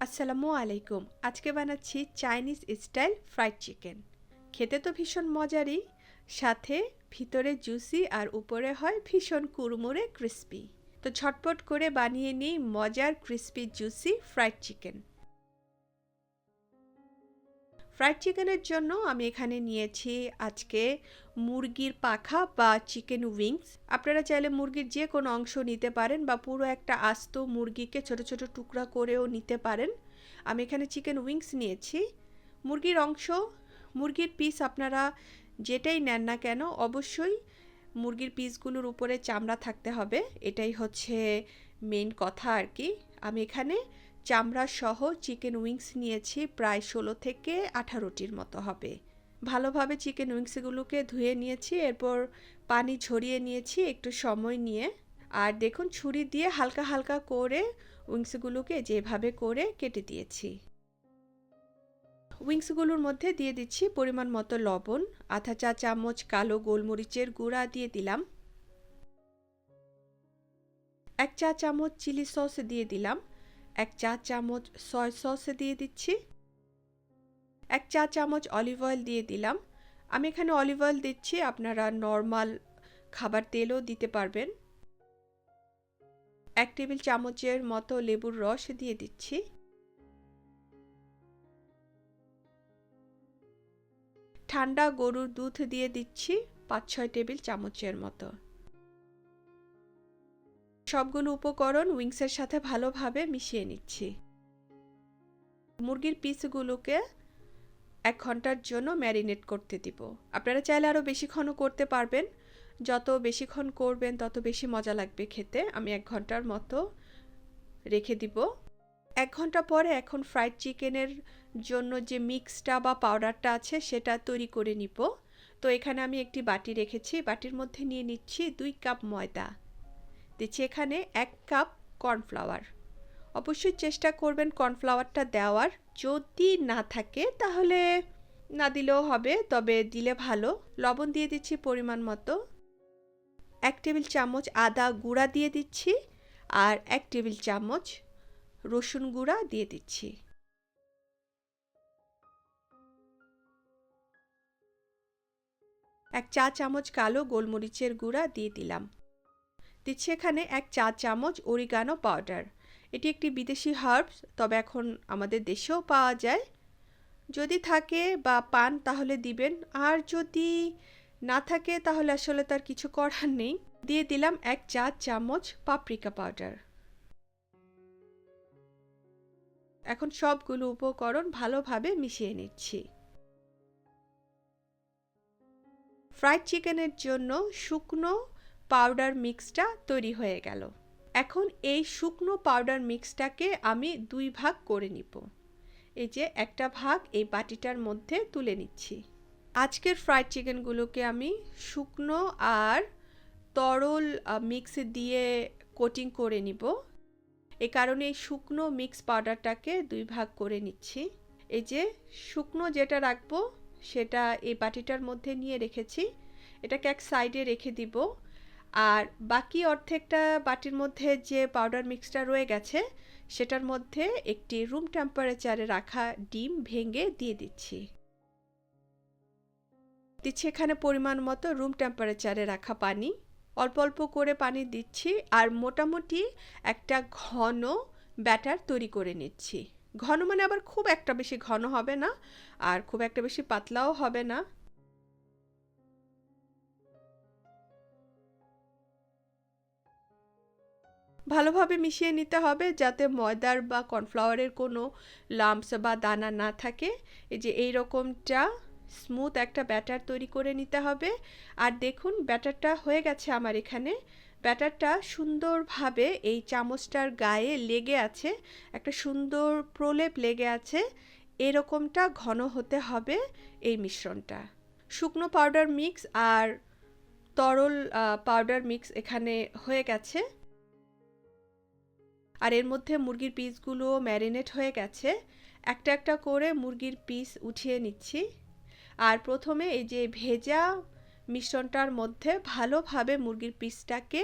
আসসালামু আলাইকুম। আজকে বানাচ্ছি চাইনিজ স্টাইল ফ্রাইড চিকেন। খেতে তো ভীষণ মজারই, সাথে ভিতরে জুসি আর উপরে হয় ভীষণ কুড়মুড়ে ক্রিস্পি। তো ঝটপট করে বানিয়ে নিই মজার crispy juicy fried chicken. Fried চিকেনের জন্য আমি এখানে নিয়েছি আজকে মুরগির পাখা বা চিকেন উইংস। আপনারা চাইলে মুরগির যে কোনো অংশ নিতে পারেন বা পুরো একটা আস্ত মুরগিকে ছোট ছোট টুকরা করেও নিতে পারেন। আমি এখানে চিকেন উইংস নিয়েছি। মুরগির অংশ, মুরগির পিস আপনারা যেটাই নেন না কেন অবশ্যই মুরগির পিসগুলোর উপরে চামড়া থাকতে হবে, এটাই হচ্ছে মেইন কথা আর কি। আমি এখানে চামড়া সহ চিকেন উইংস নিয়েছি, প্রায় 16 থেকে 18টির মতো হবে। ভালোভাবে চিকেন উইংসগুলোকে ধুয়ে নিয়েছি, এরপর পানি ঝরিয়ে নিয়েছি একটু সময় নিয়ে। আর দেখুন ছুরি দিয়ে হালকা হালকা করে উইংসগুলোকে যেভাবে করে কেটে দিয়েছি। উইংসগুলোর মধ্যে দিয়ে দিচ্ছি পরিমাণ মতো লবণ, আধা চা চামচ কালো গোলমরিচের গুঁড়া দিয়ে দিলাম, 1 চা চামচ চিলি সস দিয়ে দিলাম, 1 চা চামচ সয় সস দিয়ে দিচ্ছি, 1 চা চামচ অলিভ অয়েল দিয়ে দিলাম। আমি এখানে অলিভ অয়েল দিচ্ছি, আপনারা নর্মাল খাবার তেলও দিতে পারবেন। 1 টেবিল চামচের মতো লেবুর রস দিয়ে দিচ্ছি। ঠান্ডা গরুর দুধ দিয়ে দিচ্ছি 5-6 টেবিল চামচের মতো। সবগুলো উপকরণ উইংসের সাথে ভালোভাবে মিশিয়ে নিচ্ছি। মুরগির পিসগুলোকে 1 ঘন্টার জন্য ম্যারিনেট করতে দিব। আপনারা চাইলে আরও বেশিক্ষণও করতে পারবেন, যত বেশিক্ষণ করবেন তত বেশি মজা লাগবে খেতে। আমি 1 ঘন্টার মতো রেখে দিব। 1 ঘন্টা পরে এখন ফ্রাইড চিকেনের জন্য যে মিক্সটা বা পাউডারটা আছে সেটা তৈরি করে নিব। তো এখানে আমি একটি বাটি রেখেছি, বাটির মধ্যে নিয়ে নিচ্ছি 2 কাপ ময়দা, দিচ্ছি এখানে 1 কাপ কর্নফ্লাওয়ার। অবশ্যই চেষ্টা করবেন কর্নফ্লাওয়ারটা দেওয়ার, যদি না থাকে তাহলে না দিলেও হবে, তবে দিলে ভালো। লবণ দিয়ে দিচ্ছি পরিমাণ মতো, 1 টেবিল চামচ আদা গুঁড়া দিয়ে দিচ্ছি, আর 1 টেবিল চামচ রসুন গুঁড়া দিয়ে দিচ্ছি। এক চা চামচ কালো গোলমরিচের গুঁড়া দিয়ে দিলাম। দিচ্ছি এখানে 1 চা চামচ অরিগানো পাউডার। এটি একটি বিদেশি হার্বস, তবে এখন আমাদের দেশেও পাওয়া যায়। যদি থাকে বা পান তাহলে দিবেন, আর যদি না থাকে তাহলে আসলে তার কিছু করার নেই। দিয়ে দিলাম 1 চা চামচ পাপরিকা পাউডার। এখন সবগুলো উপকরণ ভালোভাবে মিশিয়ে নিচ্ছি। ফ্রাইড চিকেনের জন্য শুকনো পাউডার মিক্সটা তৈরি হয়ে গেল। এখন এই শুকনো পাউডার মিক্সটাকে আমি 2 ভাগ করে নিব। এই যে একটা ভাগ এই বাটিটার মধ্যে তুলে নিচ্ছি। আজকের ফ্রাইড চিকেনগুলোকে আমি শুকনো আর তরল মিক্স দিয়ে কোটিং করে নিব। এই কারণে এই শুকনো মিক্স পাউডারটাকে 2 ভাগ করে নিচ্ছি। এই যে শুকনো যেটা রাখবো সেটা এই বাটিটার মধ্যে নিয়ে রেখেছি, এটাকে এক সাইডে রেখে দিব। আর বাকি অর্ধেকটা বাটির মধ্যে যে পাউডার মিক্সটা রয়ে গেছে সেটার মধ্যে একটি রুম টেম্পারেচারে রাখা ডিম ভেঙে দিয়ে দিচ্ছি। দিচ্ছি এখানে পরিমাণ মতো রুম টেম্পারেচারে রাখা পানি, অল্প অল্প করে পানি দিচ্ছি, আর মোটামুটি একটা ঘন ব্যাটার তৈরি করে নিচ্ছি। ঘন মানে আবার খুব একটা বেশি ঘন হবে না, আর খুব একটা বেশি পাতলাও হবে না। ভালোভাবে মিশিয়ে নিতে হবে যাতে ময়দার বা কর্নফ্লাওয়ারের কোনো লাম্পস বা দানা না থাকে। এই যে এই রকমটা স্মুথ একটা ব্যাটার তৈরি করে নিতে হবে। আর দেখুন ব্যাটারটা হয়ে গেছে আমার এখানে। ব্যাটারটা সুন্দরভাবে এই চামচটার গায়ে লেগে আছে, একটা সুন্দর প্রলেপ লেগে আছে। এরকমটা ঘন হতে হবে এই মিশ্রণটা। শুকনো পাউডার মিক্স আর তরল পাউডার মিক্স এখানে হয়ে গেছে। আর এর মধ্যে মুরগির পিসগুলো ম্যারিনেট হয়ে গেছে। একটা একটা করে মুরগির পিস উঠিয়ে নিচ্ছি। আর প্রথমে এই যে ভেজা মিশ্রণটার মধ্যে ভালোভাবে মুরগির পিসটাকে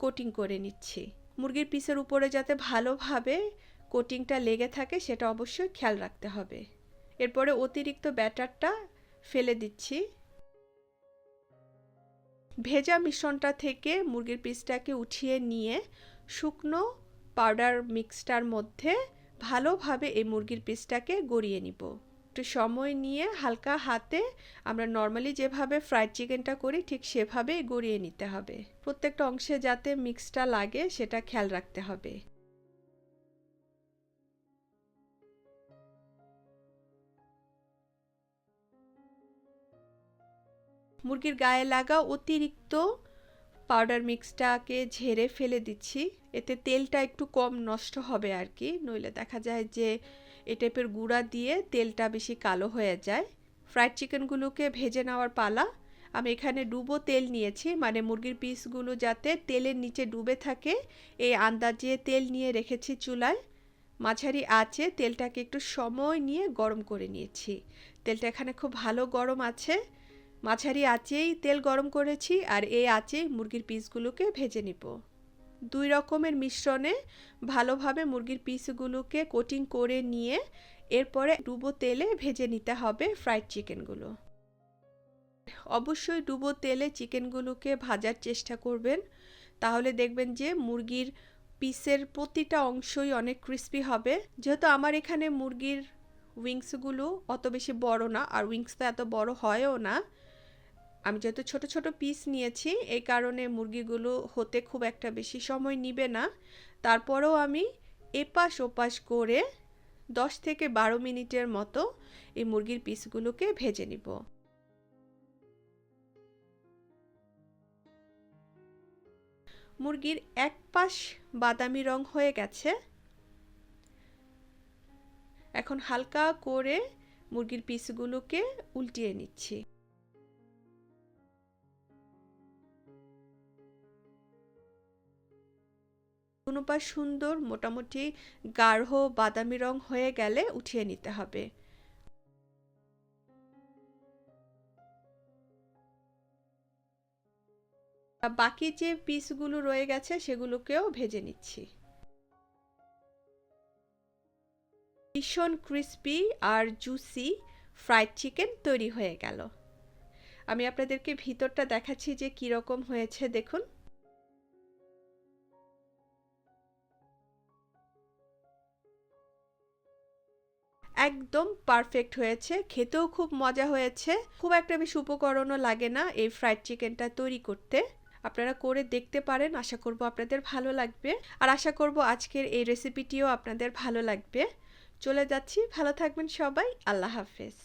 কোটিং করে নিচ্ছি। মুরগির পিসের উপরে যাতে ভালোভাবে কোটিংটা লেগে থাকে সেটা অবশ্যই খেয়াল রাখতে হবে। এরপরে অতিরিক্ত ব্যাটারটা ফেলে দিচ্ছি। ভেজা মিশ্রণটা থেকে মুরগির পিসটাকে উঠিয়ে নিয়ে শুকনো পাউডার মিক্সটার মধ্যে ভালোভাবে এই মুরগির পিসটাকে গড়িয়ে নিব। একটু সময় নিয়ে হালকা হাতে আমরা নর্মালি যেভাবে ফ্রাইড চিকেনটা করি ঠিক সেভাবেই গড়িয়ে নিতে হবে। প্রত্যেকটা অংশে যাতে মিক্সটা লাগে সেটা খেয়াল রাখতে হবে। মুরগির গায়ে লাগা অতিরিক্ত পাউডার মিক্সটাকে ঝেড়ে ফেলে দিচ্ছি। এতে তেলটা একটু কম নষ্ট হবে আর কি, নইলে দেখা যায় যে এই টাইপের গুঁড়া দিয়ে তেলটা বেশি কালো হয়ে যায়। ফ্রাইড চিকেনগুলোকে ভেজে নেওয়ার পালা। আমি এখানে ডুবো তেল নিয়েছি, মানে মুরগির পিসগুলো যাতে তেলের নিচে ডুবে থাকে এই আন্দাজে তেল নিয়ে রেখেছি চুলায়। মাঝারি আঁচে তেলটাকে একটু সময় নিয়ে গরম করে নিয়েছি। তেলটা এখানে খুব ভালো গরম আছে। মাঝারি আঁচেই তেল গরম করেছি আর এই আঁচেই মুরগির পিসগুলোকে ভেজে নিব। দুই রকমের মিশ্রণে ভালোভাবে মুরগির পিসগুলোকে কোটিং করে নিয়ে এরপরে ডুবো তেলে ভেজে নিতে হবে ফ্রাইড চিকেনগুলো। অবশ্যই ডুবো তেলে চিকেনগুলোকে ভাজার চেষ্টা করবেন, তাহলে দেখবেন যে মুরগির পিসের প্রতিটা অংশই অনেক ক্রিস্পি হবে। যেহেতু আমার এখানে মুরগির উইংসগুলো অত বেশি বড় না, আর উইংসটা এত বড় হয়ও না, আমি যেহেতু ছোট ছোট পিস নিয়েছি এই কারণে মুরগিগুলো হতে খুব একটা বেশি সময় নিবে না। তারপরেও আমি এপাশ ওপাশ করে 10 থেকে 12 মিনিটের মতো এই মুরগির পিসগুলোকে ভেজে নিব। মুরগির এক পাশ বাদামি রং হয়ে গেছে। এখন হালকা করে মুরগির পিসগুলোকে উল্টিয়ে নিচ্ছি। কোনো পাশ সুন্দর মোটামুটি গাঢ় বাদামি রং হয়ে গেলে উঠিয়ে নিতে হবে। বাকি যে পিসগুলো রয়ে গেছে সেগুলোকেও ভেজে নিচ্ছি। ভীষণ ক্রিস্পি আর জুসি ফ্রাইড চিকেন তৈরি হয়ে গেল। আমি আপনাদেরকে ভিতরটা দেখাচ্ছি যে কীরকম হয়েছে, দেখুন। একদম পারফেক্ট হয়েছে, খেতেও খুব মজা হয়েছে। খুব একটা বেশি উপকরণও লাগে না এই ফ্রাইড চিকেনটা তৈরি করতে। আপনারা করে দেখতে পারেন, আশা করব আপনাদের ভালো লাগবে। আর আশা করব আজকের এই রেসিপিটিও আপনাদের ভালো লাগবে। চলে যাচ্ছি, ভালো থাকবেন সবাই, আল্লাহ হাফেজ।